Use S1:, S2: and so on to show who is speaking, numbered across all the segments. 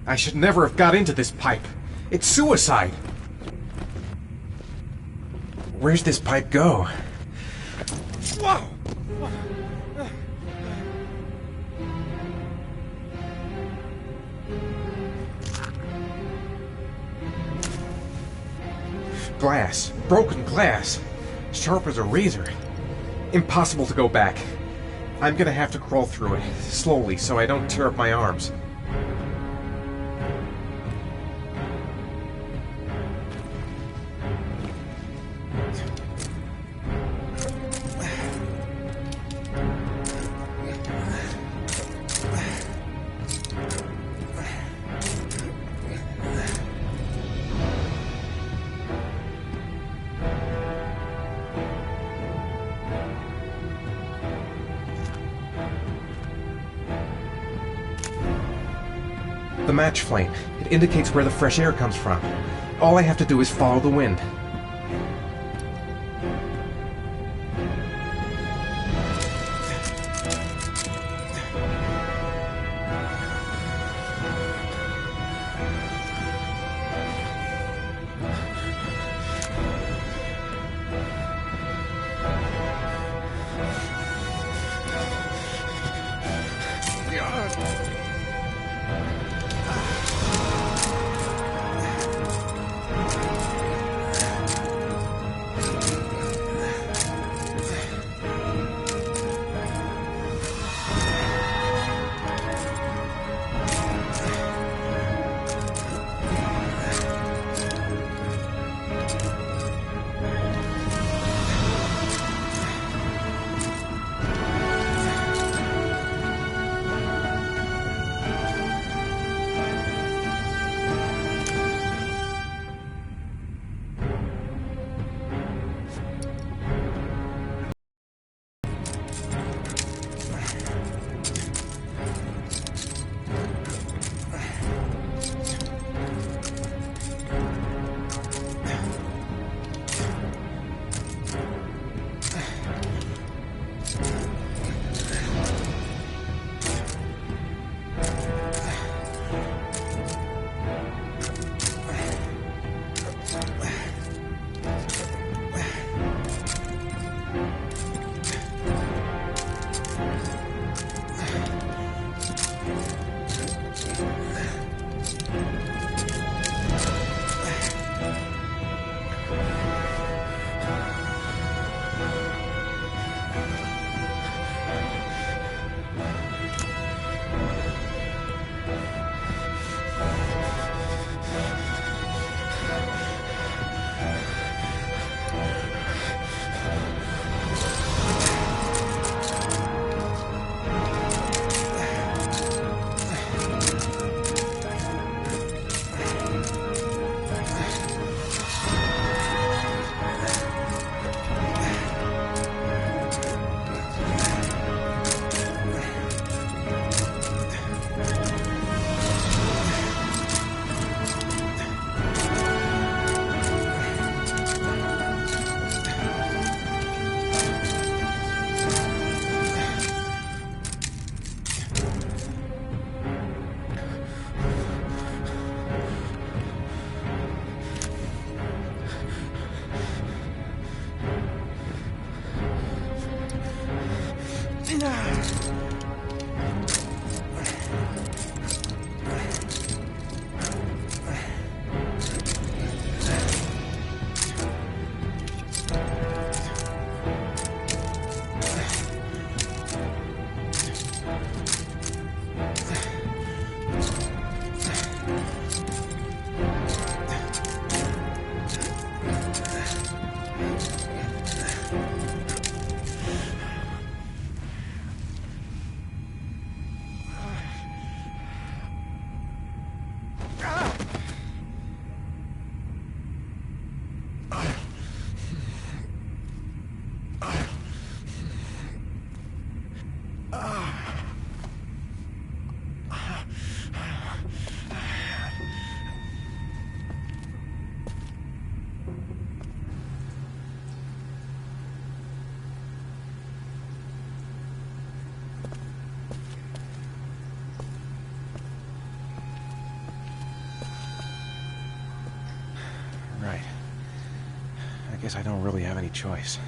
S1: I should never have got into this pipe. It's suicide. Where's this pipe go? Whoa! Glass. Broken glass. Sharp as a razor. Impossible to go back. I'm gonna have to crawl through it, slowly, so I don't tear up my arms. The match flame. It indicates where the fresh air comes from. All I have to do is follow the wind. I guess I don't really have any choice.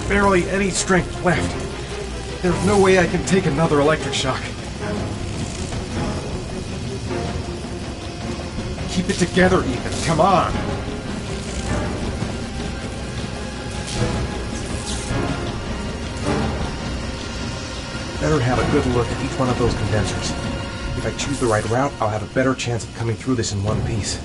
S1: barely any strength left. There's no way I can take another electric shock. Keep it together, Ethan. Come on. Better have a good look at each one of those condensers. If I choose the right route, I'll have a better chance of coming through this in one piece.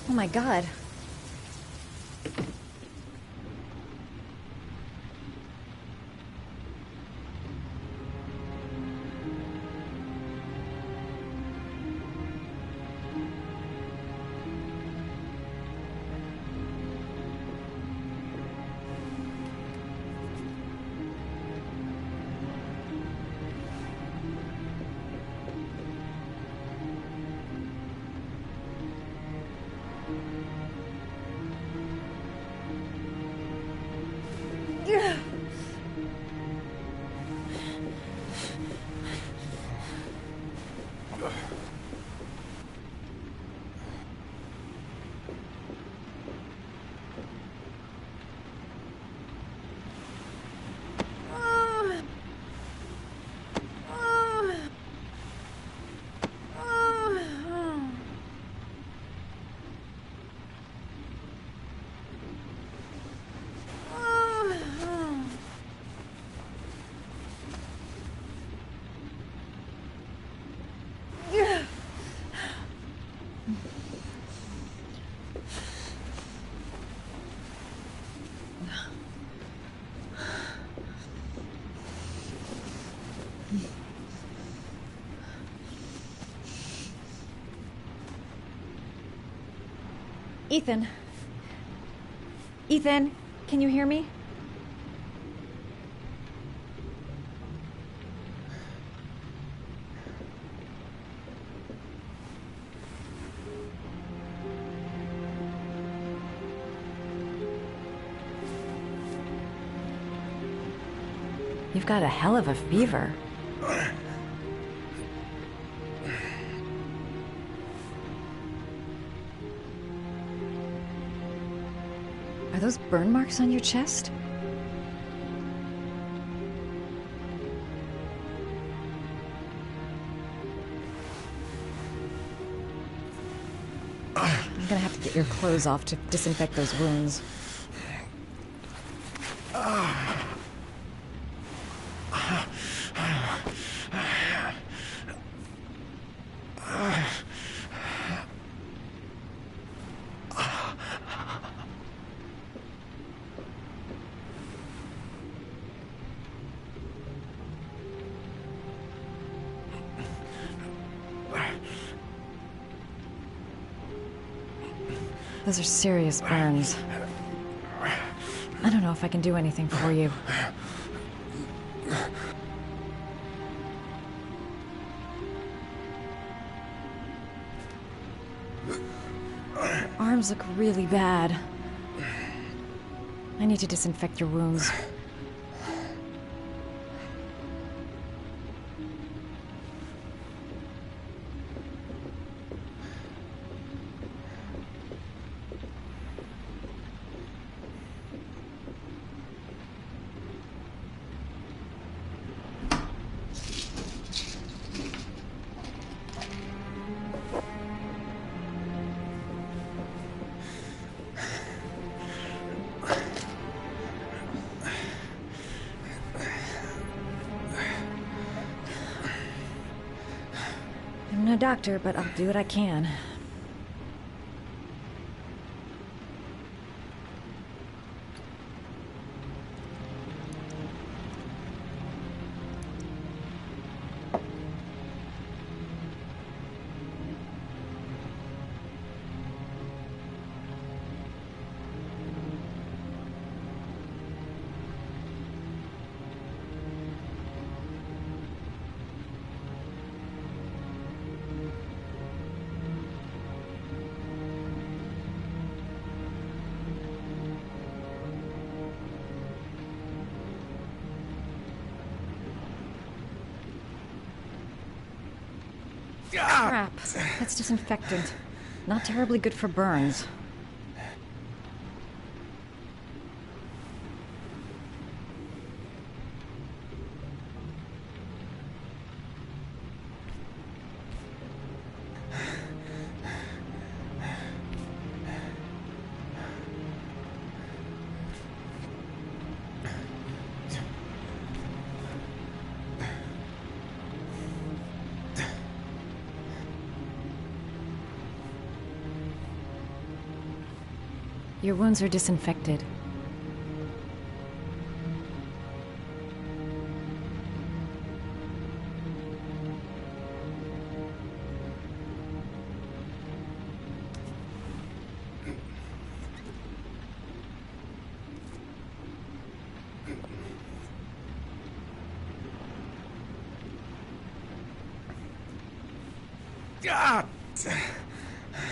S2: Oh my god. Ethan. Ethan, can you hear me? You've got a hell of a fever. Are those burn marks on your chest? I'm gonna have to get your clothes off to disinfect those wounds. Those are serious burns. I don't know if I can do anything for you. Your arms look really bad. I need to disinfect your wounds. I'm no doctor, but I'll do what I can. Crap. That's disinfectant. Not terribly good for burns. Your wounds are disinfected.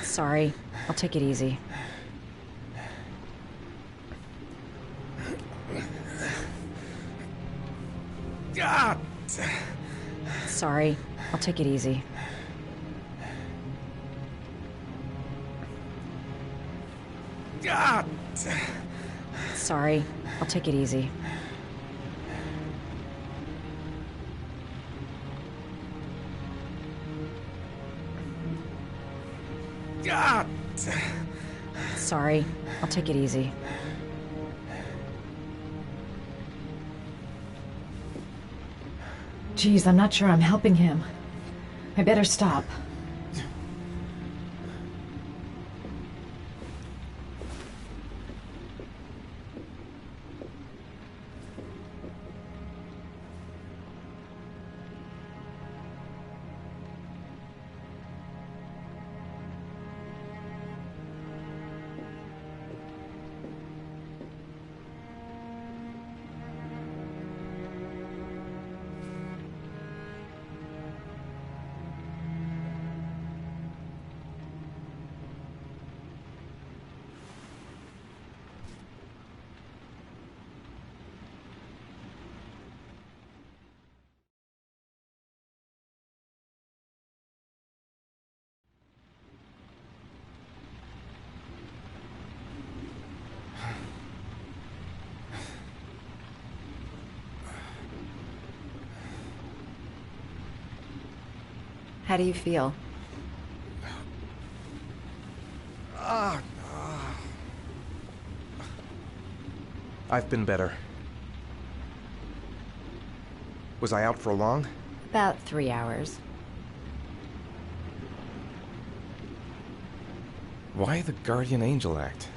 S2: Sorry. I'll take it easy. Sorry. I'll take it easy. Sorry. I'll take it easy. Sorry. I'll take it easy. Geez, I'm not sure I'm helping him. I better stop. How do you feel?
S1: I've been better. Was I out for long?
S2: About 3 hours.
S1: Why the Guardian Angel act?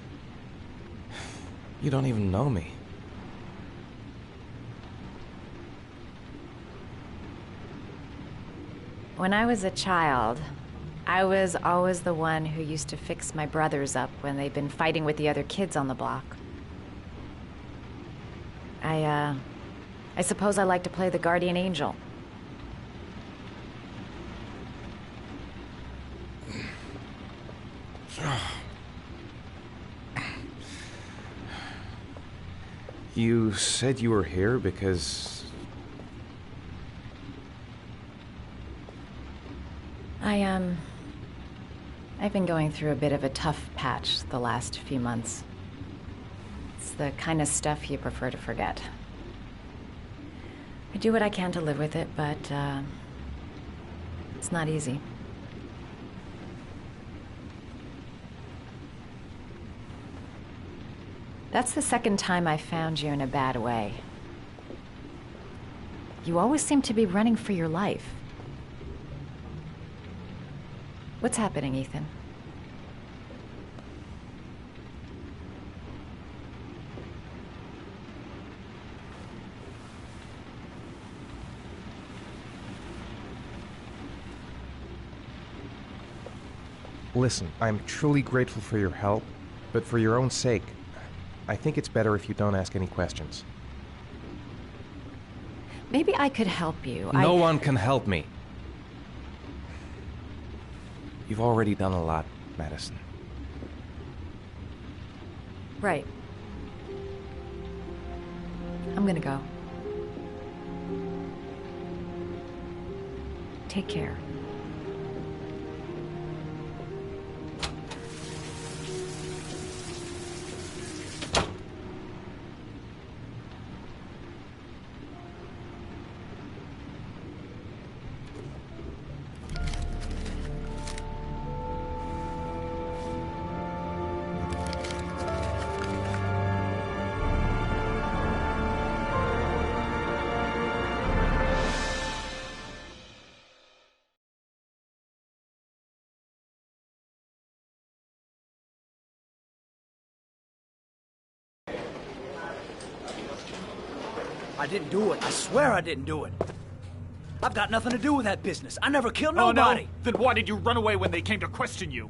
S1: You don't even know me.
S2: When I was a child, I was always the one who used to fix my brothers up when they'd been fighting with the other kids on the block. I suppose I like to play the Guardian Angel.
S1: You said you were here because...
S2: I've been going through a bit of a tough patch the last few months. It's the kind of stuff you prefer to forget. I do what I can to live with it, but, it's not easy. That's the second time I found you in a bad way. You always seem to be running for your life. What's happening, Ethan?
S1: Listen, I'm truly grateful for your help, but for your own sake, I think it's better if you don't ask any questions.
S2: Maybe I could help you.
S1: No one can help me. You've already done a lot, Madison.
S2: Right. I'm gonna go. Take care.
S3: I didn't do it. I swear I didn't do it. I've got nothing to do with that business. I never killed nobody.
S4: Oh, no? Then why did you run away when they came to question you?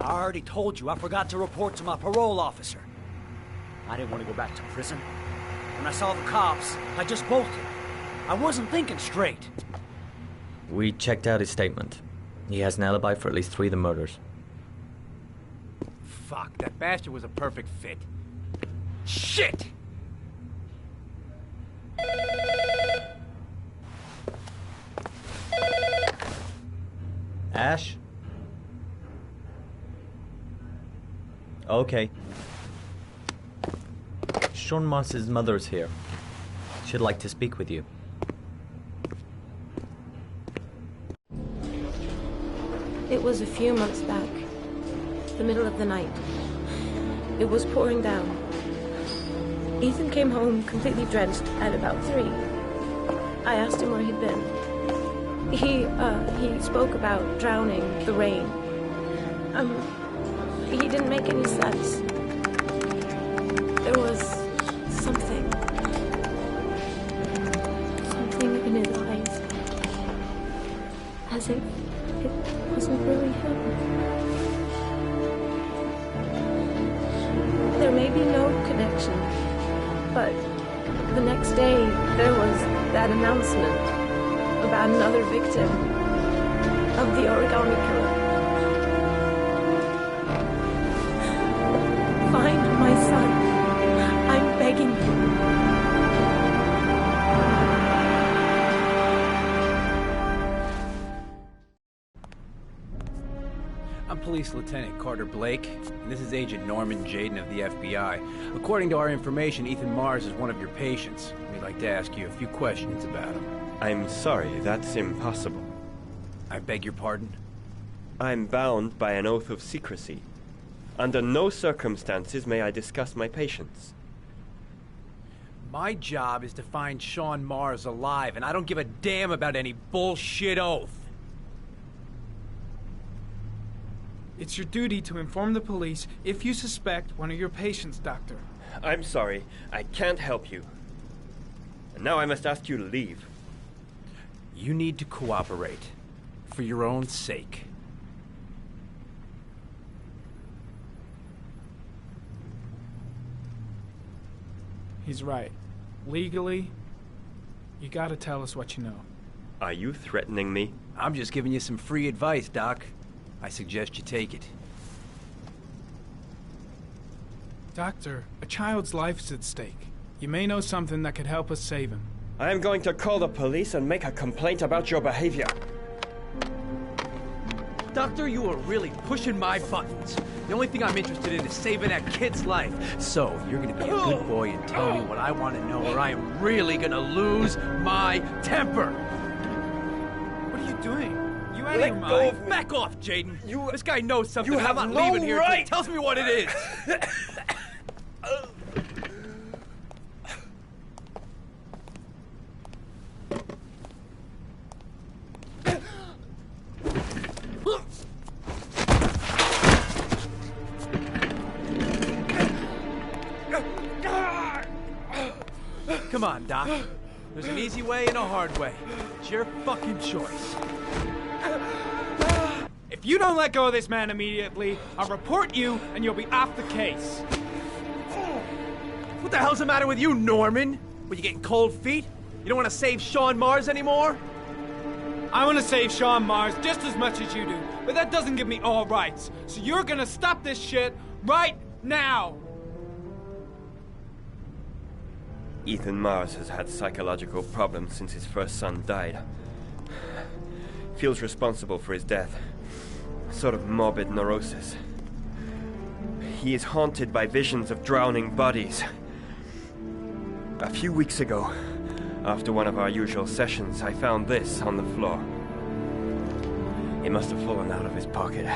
S3: I already told you I forgot to report to my parole officer. I didn't want to go back to prison. When I saw the cops, I just bolted. I wasn't thinking straight.
S5: We checked out his statement. He has an alibi for at least 3 of the murders.
S4: Fuck, that bastard was a perfect fit.
S3: Shit!
S5: Ash? Okay. Sean Moss's mother is here. She'd like to speak with you.
S6: It was a few months back. The middle of the night. It was pouring down. Ethan came home completely drenched at about 3. I asked him where he'd been. He spoke about drowning, the rain. He didn't make any sense. There was something in his eyes. As if it wasn't really him. There may be no connection, but the next day there was that announcement about another victim of the origami killer. Find my son. I'm begging you.
S7: I'm Police Lieutenant Carter Blake, and this is Agent Norman Jaden of the FBI. According to our information, Ethan Mars is one of your patients. We'd like to ask you a few questions about him.
S8: I'm sorry, that's impossible.
S7: I beg your pardon?
S8: I'm bound by an oath of secrecy. Under no circumstances may I discuss my patients.
S7: My job is to find Sean Mars alive, and I don't give a damn about any bullshit oath.
S9: It's your duty to inform the police if you suspect one of your patients, Doctor.
S8: I'm sorry, I can't help you. And now I must ask you to leave.
S7: You need to cooperate. For your own sake.
S9: He's right. Legally, you gotta tell us what you know.
S8: Are you threatening me?
S7: I'm just giving you some free advice, Doc. I suggest you take it.
S9: Doctor, a child's life is at stake. You may know something that could help us save him.
S8: I am going to call the police and make a complaint about your behavior.
S7: Doctor, you are really pushing my buttons. The only thing I'm interested in is saving that kid's life. So, you're gonna be a good boy and tell me what I want to know, or I am really gonna lose my temper.
S9: What are you doing? You out of
S8: Let
S9: your
S8: go
S9: mind?
S8: of me.
S7: Back off, Jaden. This guy knows something.
S8: You
S7: and I'm
S8: have
S7: not
S8: no
S7: leaving here
S8: right.
S7: until he tells me what it is. Come on, Doc. There's an easy way and a hard way. It's your fucking choice.
S9: If you don't let go of this man immediately, I'll report you and you'll be off the case.
S7: What the hell's the matter with you, Norman? Were you getting cold feet? You don't want to save Sean Mars anymore?
S9: I want to save Sean Mars just as much as you do, but that doesn't give me all rights. So you're gonna stop this shit right now!
S8: Ethan Mars has had psychological problems since his first son died. Feels responsible for his death. A sort of morbid neurosis. He is haunted by visions of drowning bodies. A few weeks ago, after one of our usual sessions, I found this on the floor. It must have fallen out of his pocket.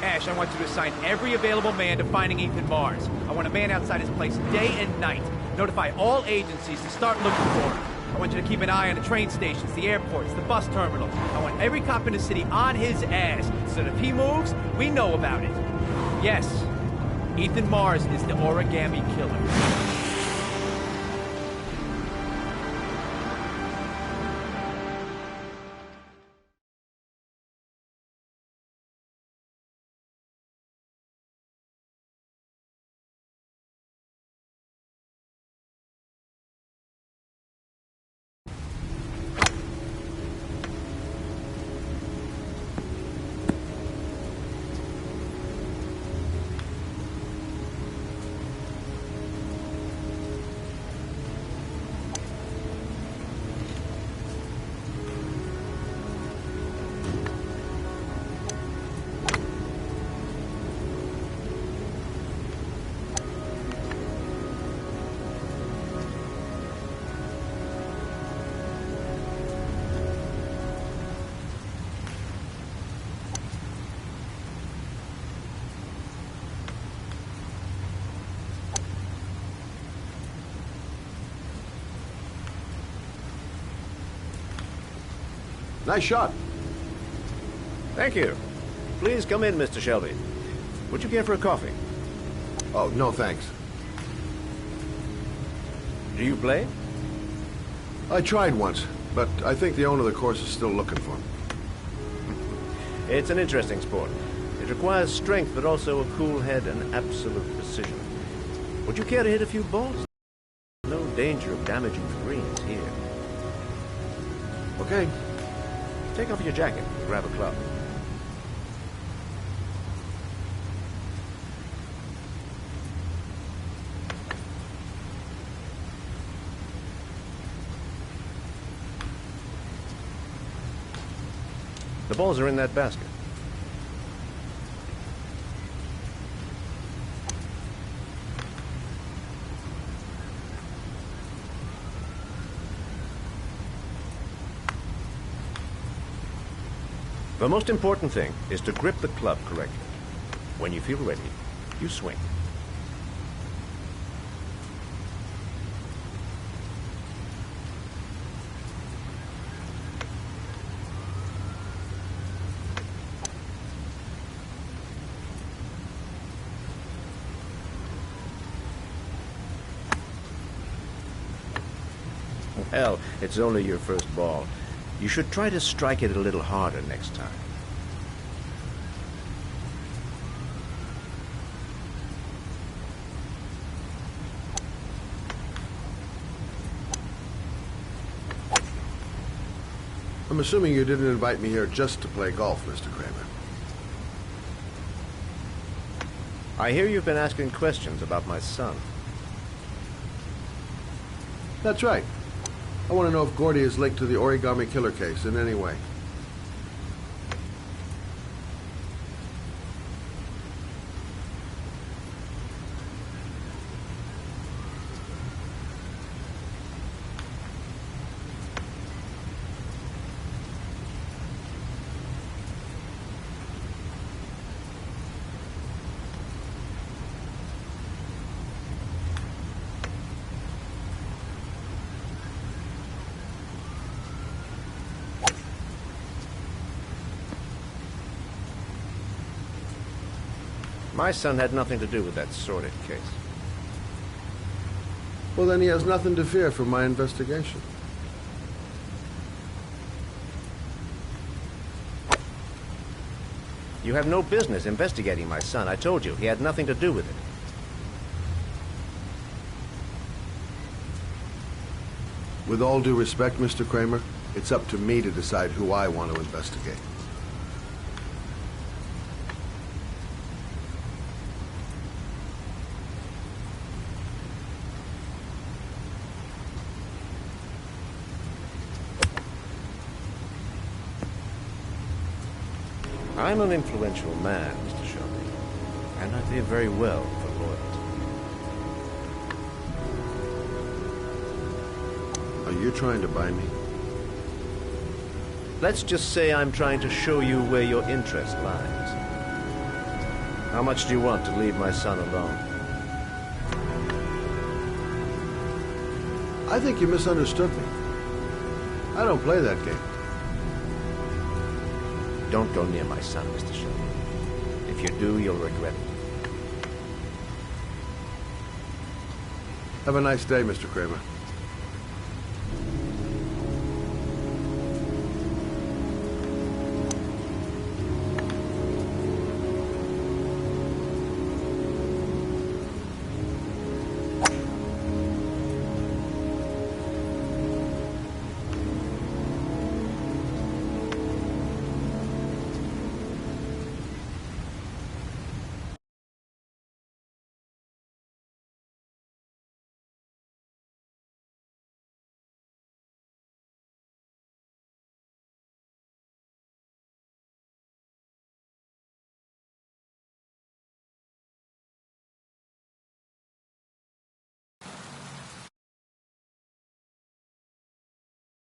S7: Ash, I want you to assign every available man to finding Ethan Mars. I want a man outside his place day and night. Notify all agencies to start looking for him. I want you to keep an eye on the train stations, the airports, the bus terminals. I want every cop in the city on his ass, so that if he moves, we know about it. Yes, Ethan Mars is the origami killer.
S10: Nice shot.
S11: Thank you. Please come in, Mr. Shelby. Would you care for a coffee?
S10: Oh, no thanks.
S11: Do you play?
S10: I tried once, but I think the owner of the course is still looking for me.
S11: It's an interesting sport. It requires strength, but also a cool head and absolute precision. Would you care to hit a few balls? No danger of damaging the greens here.
S10: Okay.
S11: Take off your jacket. Grab a club. The balls are in that basket. The most important thing is to grip the club correctly. When you feel ready, you swing. Well, it's only your first ball. You should try to strike it a little harder next time.
S10: I'm assuming you didn't invite me here just to play golf, Mr. Kramer.
S11: I hear you've been asking questions about my son.
S10: That's right. I want to know if Gordy is linked to the Origami Killer case in any way.
S11: My son had nothing to do with that sordid case.
S10: Well, then he has nothing to fear from my investigation.
S11: You have no business investigating my son. I told you, he had nothing to do with it.
S10: With all due respect, Mr. Kramer, it's up to me to decide who I want to investigate.
S11: I'm an influential man, Mr. Shelby, and I pay very well for loyalty.
S10: Are you trying to buy me?
S11: Let's just say I'm trying to show you where your interest lies. How much do you want to leave my son alone?
S10: I think you misunderstood me. I don't play that game.
S11: Don't go near my son, Mr. Shelby. If you do, you'll regret it.
S10: Have a nice day, Mr. Kramer.